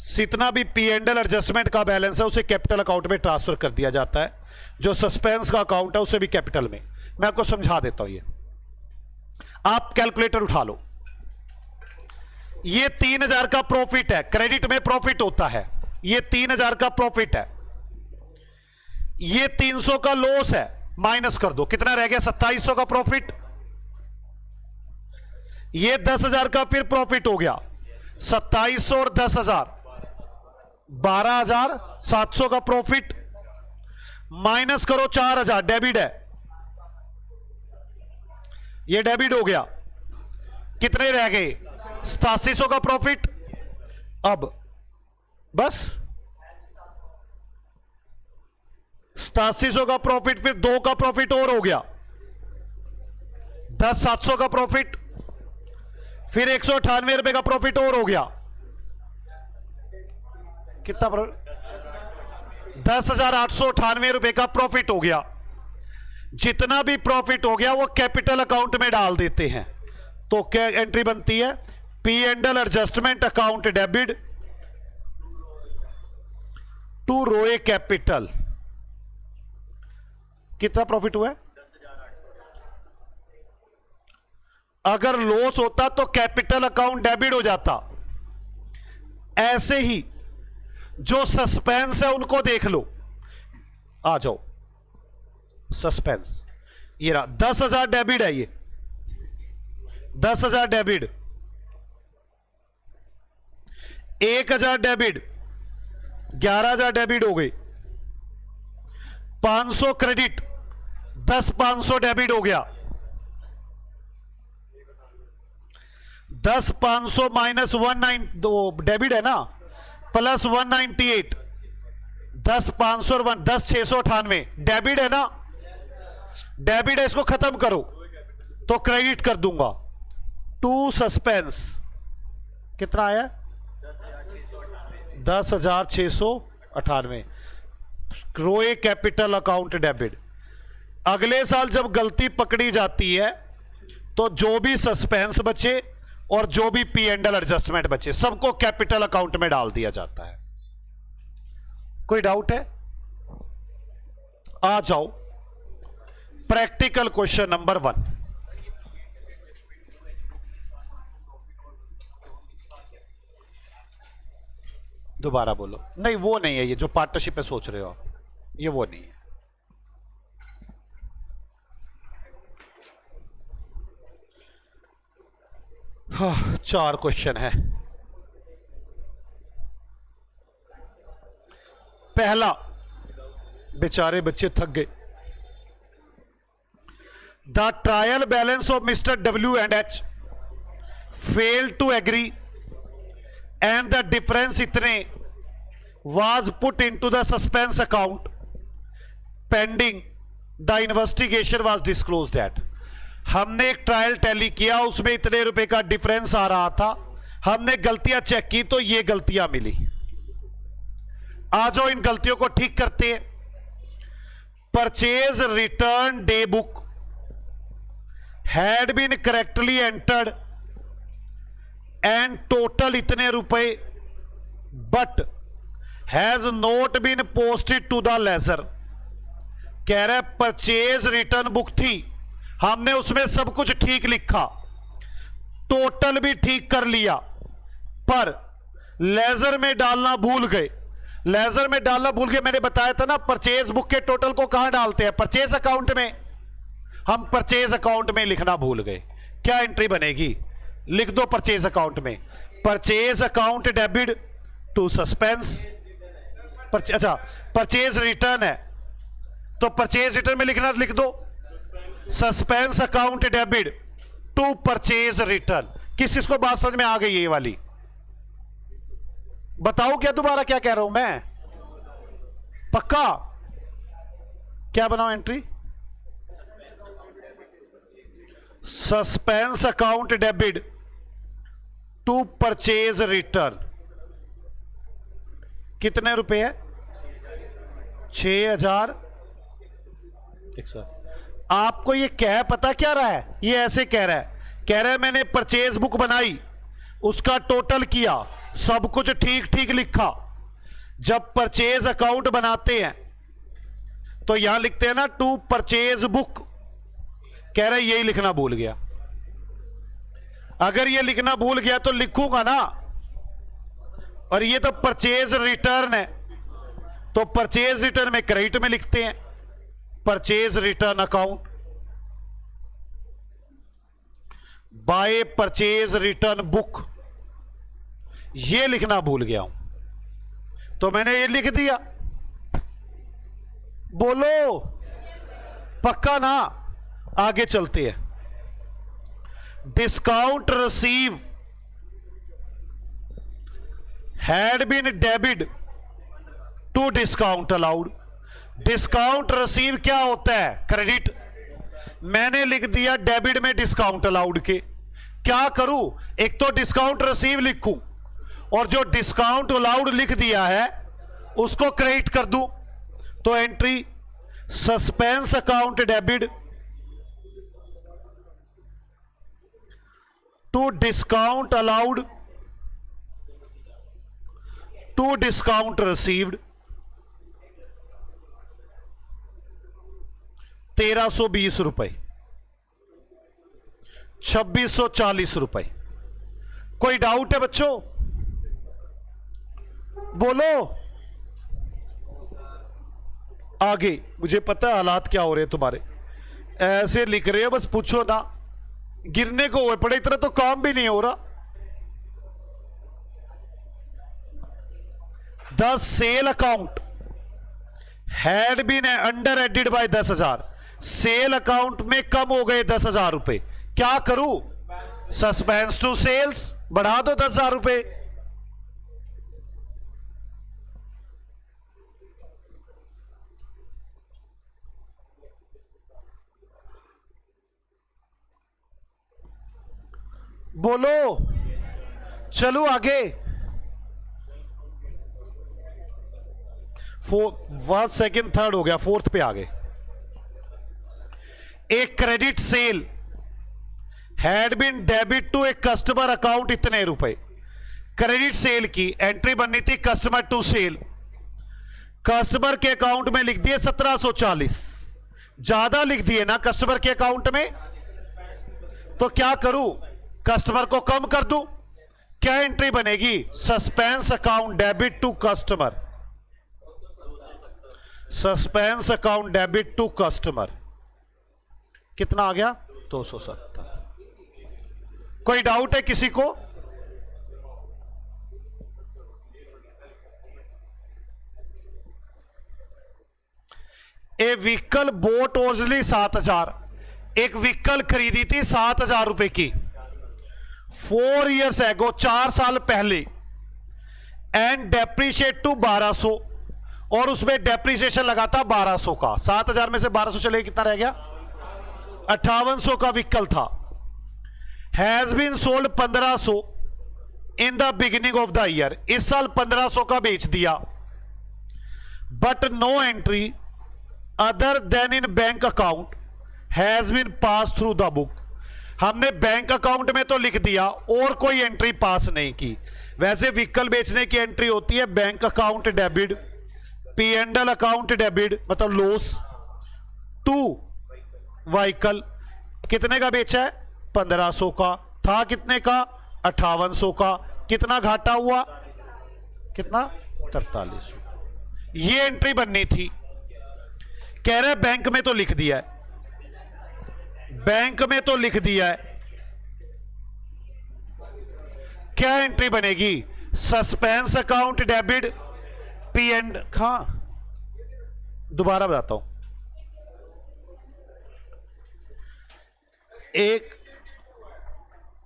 [SPEAKER 1] जितना भी P&L एडजस्टमेंट का बैलेंस है उसे कैपिटल अकाउंट में ट्रांसफर कर दिया जाता है, जो सस्पेंस का अकाउंट है उसे भी कैपिटल में। मैं आपको समझा देता हूं, ये आप कैलकुलेटर उठा लो, ये 3000 का प्रॉफिट है, क्रेडिट में प्रॉफिट होता है, ये 3000 का प्रॉफिट है, ये 300 का लॉस है, माइनस कर दो, कितना रह गया? 2700 का प्रॉफिट, ये 10,000 का फिर प्रॉफिट हो गया, 2700 और 10,000 12,700 का प्रॉफिट, माइनस करो 4,000, डेबिट है, ये डेबिट हो गया, कितने रह गए? 8700 का प्रॉफिट। अब बस 8700 का प्रॉफिट, फिर 2 का प्रॉफिट और हो गया, 10,700 का प्रॉफिट, फिर 198 रुपए का प्रॉफिट और हो गया, कितना? 10,898 रुपए का प्रॉफिट हो गया। जितना भी प्रॉफिट हो गया वो कैपिटल अकाउंट में डाल देते हैं, तो क्या एंट्री बनती है? P&L adjustment account debit to Roy capital. कितना प्रॉफिट हुआ है? अगर लॉस होता तो कैपिटल अकाउंट डेबिट हो जाता। ऐसे ही जो सस्पेंस है उनको देख लो, आ जाओ, सस्पेंस ये रहा, 10,000 डेबिट है, ये 10,000 डेबिट, 1,000 डेबिट, 11,000 डेबिट हो गई, 500 क्रेडिट, 10,500 डेबिट हो गया, 10,500 माइनस 19 डेबिट है ना, प्लस 198, 10 500 और 10 698 डेबिट है ना, डेबिट है, इसको खत्म करो तो क्रेडिट कर दूंगा। टू सस्पेंस कितना आया? 10,698। रोए कैपिटल अकाउंट डेबिट। अगले साल जब गलती पकड़ी जाती है तो जो भी सस्पेंस बचे और जो भी पी एंड एल एडजस्टमेंट बचे सबको कैपिटल अकाउंट में डाल दिया जाता है। कोई डाउट है? आ जाओ प्रैक्टिकल क्वेश्चन नंबर 1। दोबारा बोलो। नहीं वो नहीं है, ये जो पार्टनरशिप पे सोच रहे हो आप, ये वो नहीं है। हाँ, 4 क्वेश्चन है। पहला, बेचारे बच्चे थक गए। The trial balance of mister W and H failed to agree and the difference इतने was put into the suspense account pending the investigation was disclosed that। हमने एक ट्रायल टैली किया, उसमें इतने रुपए का डिफरेंस आ रहा था, हमने गलतियां चेक की तो ये गलतियां मिली। आ जाओ इन गलतियों को ठीक करते हैं। Purchase return day book had been correctly entered and total इतने रुपए but has not been posted to the ledger. कह रहा है परचेज रिटर्न बुक थी, हमने उसमें सब कुछ ठीक लिखा, टोटल भी ठीक कर लिया, पर लेजर में डालना भूल गए। लेजर में डालना भूल गए, मैंने बताया था ना परचेज बुक के टोटल को कहां डालते हैं? परचेज अकाउंट में। हम परचेज अकाउंट में लिखना भूल गए। क्या एंट्री बनेगी? लिख दो परचेज अकाउंट में, purchase account debit to suspense. अच्छा, परचेज रिटर्न है तो परचेज रिटर्न में लिखना, लिख दो suspense account debit to purchase return. किस किस को बात समझ में आ गई ये वाली? बताओ क्या दोबारा क्या कह रहा हूं मैं? पक्का? क्या बनाओ entry? Suspense account debit to purchase return. कितने रुपए है? 6,000। आपको ये कह पता क्या रहा है? ये ऐसे कह रहा है मैंने परचेज बुक बनाई, उसका टोटल किया, सब कुछ ठीक ठीक लिखा। जब परचेज अकाउंट बनाते हैं तो यहां लिखते हैं ना टू परचेज बुक। कह रहा है यही लिखना भूल गया। अगर ये लिखना भूल गया तो लिखूंगा ना, और ये तो परचेज रिटर्न है तो परचेज रिटर्न में क्रेडिट में लिखते हैं purchase return account by purchase return book. ये लिखना भूल गया हूं तो मैंने ये लिख दिया। बोलो पक्का ना? आगे चलते हैं। Discount receive had been debit to discount allowed. Discount receive क्या होता है? क्रेडिट। मैंने लिख दिया डेबिट में डिस्काउंट अलाउड के। क्या करूं? एक तो डिस्काउंट रिसीव लिखूं और जो डिस्काउंट अलाउड लिख दिया है उसको क्रेडिट कर दूं। तो entry suspense account debit to discount allowed to discount received 1320 रुपए, 2640 रुपए। कोई डाउट है बच्चों? बोलो। आगे मुझे पता है हालात क्या हो रहे हैं तुम्हारे, ऐसे लिख रहे हो बस पूछो ना, गिरने को हुए पड़े, इतना तो काम भी नहीं हो रहा। The sale account had been under added by 10,000। Sale account में कम हो गए 10,000 रुपए। क्या करूं? सस्पेंस टू सेल्स बढ़ा दो 10,000 रुपए। बोलो, चलो आगे। फर्स्ट सेकंड थर्ड हो गया, फोर्थ पे आ गए। एक credit sale had been debit to a customer account इतने रुपए। क्रेडिट सेल की एंट्री बननी थी कस्टमर टू सेल, कस्टमर के अकाउंट में लिख दिए 1740, ज्यादा लिख दिए ना कस्टमर के अकाउंट में, तो क्या करूं, कस्टमर को कम कर दूं। क्या एंट्री बनेगी, suspense account debit to customer, suspense account debit to customer. कितना आ गया, 270। कोई डाउट है किसी को? ए व्हीकल बोट ओरिजिनली 7000, एक व्हीकल खरीदी थी 7000 रुपए की 4 years एगो, 4 साल पहले, एंड डेप्रीशिएट टू 1200, और उसमें डेप्रीशिएशन लगा था 1200 का। 7000 में से 1200 चले, कितना रह गया, 5800 का व्हीकल था। Has been sold 1500 in the beginning of the year, इस साल 1500 का बेच दिया, but no entry other than in bank account has been pass through the book. हमने बैंक अकाउंट में तो लिख दिया और कोई एंट्री पास नहीं की। वैसे व्हीकल बेचने की एंट्री होती है bank account debit, P&L account debit मतलब लॉस, टू व्हीकल। कितने का बेचा है, 1500 का, था कितने का, 5800 का, कितना घाटा हुआ, कितना, 4300। ये एंट्री बननी थी। कह रहे बैंक में तो लिख दिया है, बैंक में तो लिख दिया है, क्या एंट्री बनेगी, सस्पेंस अकाउंट डेबिट P&L। हाँ दोबारा बताता हूं, एक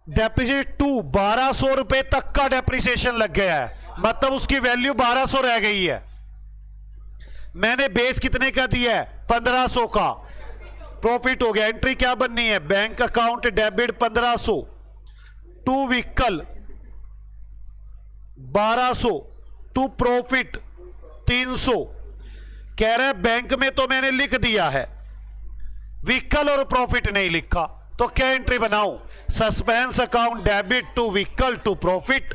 [SPEAKER 1] डेप्रिसिएट टू 1200 रुपए तक का डेप्रिसिएशन लग गया है, मतलब उसकी वैल्यू 1200 रह गई है। मैंने बेच कितने का दिया है, 1500 का, प्रॉफिट हो गया। एंट्री क्या बननी है, bank account debit 1500 to vehicle 1200 to profit 300। कह रहे बैंक में तो मैंने लिख दिया है, व्हीकल और प्रॉफिट नहीं लिखा, तो क्या एंट्री बनाऊं, suspense account debit to vehicle to profit.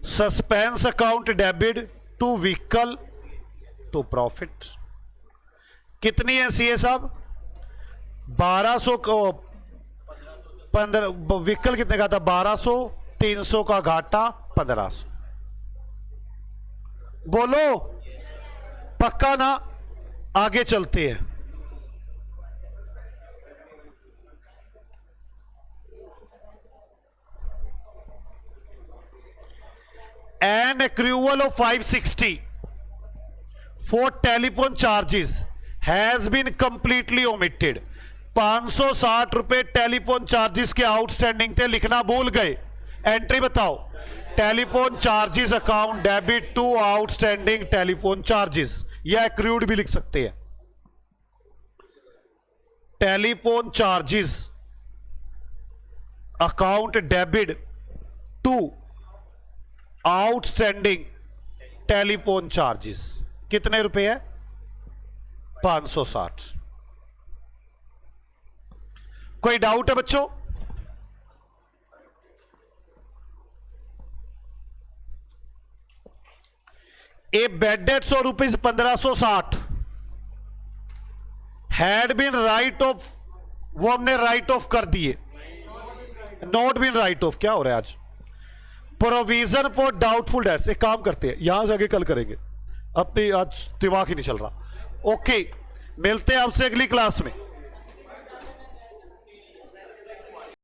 [SPEAKER 1] Suspense account debit to vehicle to profit. कितनी है सीए साहब, 1200 को 15, व्हीकल कितने का था, 1200, 300 का घाटा, 1500। बोलो पक्का ना, आगे चलते हैं। An accrual of 560 for telephone charges has been completely omitted। 560 रुपए टेलीफोन चार्जेस के आउटस्टैंडिंग थे, लिखना भूल गए। एंट्री बताओ, telephone charges account debit to outstanding telephone charges, या एक्रूड भी लिख सकते हैं। Telephone charges account debit to outstanding telephone charges, कितने रुपए है, 560। कोई डाउट है बच्चों? ए बेड डेट्स और rupees 1560 had been write off, वो हमने राइट ऑफ कर दिए, नॉट बीन राइट ऑफ। क्या हो रहा है आज, प्रोविजन फॉर डाउटफुल डेट्स। एक काम करते हैं, यहां से आगे कल करेंगे, अपनी आज दिमाग ही नहीं चल रहा। ओके, मिलते हैं आपसे अगली क्लास में।